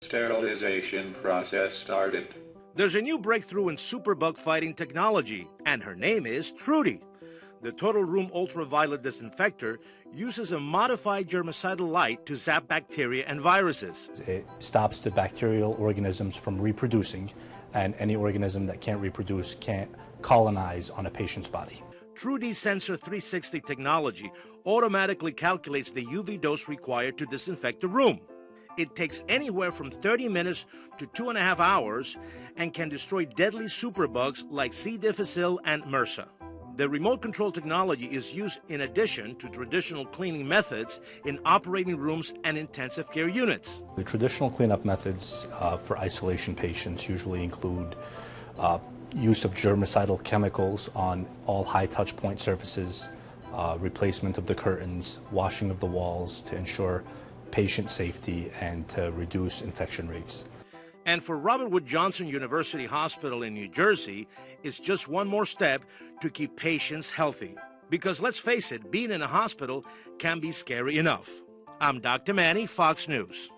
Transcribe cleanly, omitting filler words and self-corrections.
Sterilization process started. There's a new breakthrough in superbug fighting technology, and her name is Tru-D. The Total Room Ultraviolet Disinfector uses a modified germicidal light to zap bacteria and viruses. It stops the bacterial organisms from reproducing, and any organism that can't reproduce can't colonize on a patient's body. Tru-D Sensor 360 technology automatically calculates the UV dose required to disinfect the room. It takes anywhere from 30 minutes to 2.5 hours and can destroy deadly superbugs like C. difficile and MRSA. The remote control technology is used in addition to traditional cleaning methods in operating rooms and intensive care units. The traditional cleanup methods for isolation patients usually include use of germicidal chemicals on all high touch point surfaces, replacement of the curtains, washing of the walls to ensure patient safety and to reduce infection rates. And for Robert Wood Johnson University Hospital in New Jersey, it's just one more step to keep patients healthy. Because let's face it, being in a hospital can be scary enough. I'm Dr. Manny, Fox News.